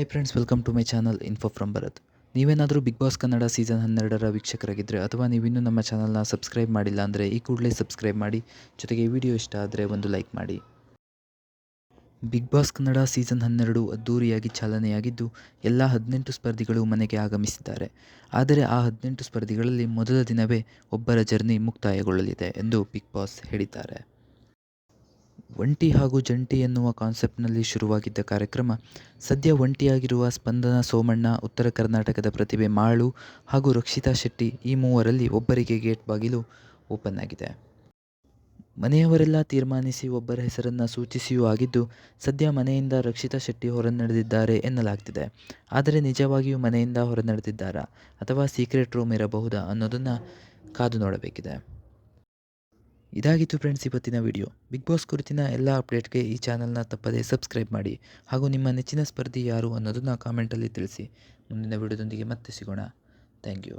Hi friends, welcome to my channel info from Bharath. ನೀವೇನಾದರೂ Big Boss Kannada season 12ರ ವೀಕ್ಷಕರಾಗಿದ್ದರೆ ಅಥವಾ ನೀವಿನ್ನೂ ನಮ್ಮ ಚಾನಲ್ನ ಸಬ್ಸ್ಕ್ರೈಬ್ ಮಾಡಿಲ್ಲ ಅಂದರೆ ಈ ಕೂಡಲೇ ಸಬ್ಸ್ಕ್ರೈಬ್ ಮಾಡಿ, ಜೊತೆಗೆ ಈ ವಿಡಿಯೋ ಇಷ್ಟ ಆದರೆ ಒಂದು ಲೈಕ್ ಮಾಡಿ. ಬಿಗ್ ಬಾಸ್ ಕನ್ನಡ ಸೀಸನ್ 12 ಅದ್ದೂರಿಯಾಗಿ ಚಾಲನೆಯಾಗಿದ್ದು ಎಲ್ಲ 18 ಸ್ಪರ್ಧಿಗಳು ಮನೆಗೆ ಆಗಮಿಸಿದ್ದಾರೆ. ಆದರೆ ಆ 18 ಸ್ಪರ್ಧಿಗಳಲ್ಲಿ ಮೊದಲ ದಿನವೇ ಒಬ್ಬರ ಜರ್ನಿ ಮುಕ್ತಾಯಗೊಳ್ಳಲಿದೆ ಎಂದು ಬಿಗ್ ಬಾಸ್ ಹೇಳಿದ್ದಾರೆ. ಒಂಟಿ ಹಾಗೂ ಜಂಟಿ ಎನ್ನುವ ಕಾನ್ಸೆಪ್ಟ್ನಲ್ಲಿ ಶುರುವಾಗಿದ್ದ ಕಾರ್ಯಕ್ರಮ ಸದ್ಯ ಒಂಟಿಯಾಗಿರುವ ಸ್ಪಂದನ ಸೋಮಣ್ಣ, ಉತ್ತರ ಕರ್ನಾಟಕದ ಪ್ರತಿಭೆ ಮಾಳು ಹಾಗೂ ರಕ್ಷಿತಾ ಶೆಟ್ಟಿ ಈ ಮೂವರಲ್ಲಿ ಒಬ್ಬರಿಗೆ ಗೇಟ್ ಬಾಗಿಲು ಓಪನ್ ಆಗಿದೆ. ಮನೆಯವರೆಲ್ಲ ತೀರ್ಮಾನಿಸಿ ಒಬ್ಬರ ಹೆಸರನ್ನು ಸೂಚಿಸಿಯೂ ಆಗಿದ್ದು, ಸದ್ಯ ಮನೆಯಿಂದ ರಕ್ಷಿತಾ ಶೆಟ್ಟಿ ಹೊರನಡೆದಿದ್ದಾರೆ ಎನ್ನಲಾಗ್ತಿದೆ. ಆದರೆ ನಿಜವಾಗಿಯೂ ಮನೆಯಿಂದ ಹೊರನಡೆದಿದ್ದಾರಾ ಅಥವಾ ಸೀಕ್ರೆಟ್ ರೂಮ್ ಇರಬಹುದಾ ಅನ್ನೋದನ್ನು ಕಾದು ನೋಡಬೇಕಿದೆ. ಇದಾಗಿತ್ತು ಫ್ರೆಂಡ್ಸ್ ಇವತ್ತಿನ ವಿಡಿಯೋ. ಬಿಗ್ ಬಾಸ್ ಕುರಿತಿನ ಎಲ್ಲ ಅಪ್ಡೇಟ್ಗೆ ಈ ಚಾನಲ್ನ ತಪ್ಪದೇ ಸಬ್ಸ್ಕ್ರೈಬ್ ಮಾಡಿ ಹಾಗೂ ನಿಮ್ಮ ನೆಚ್ಚಿನ ಸ್ಪರ್ಧಿ ಯಾರು ಅನ್ನೋದನ್ನು ಕಾಮೆಂಟಲ್ಲಿ ತಿಳಿಸಿ. ಮುಂದಿನ ವಿಡಿಯೋದೊಂದಿಗೆ ಮತ್ತೆ ಸಿಗೋಣ. Thank you.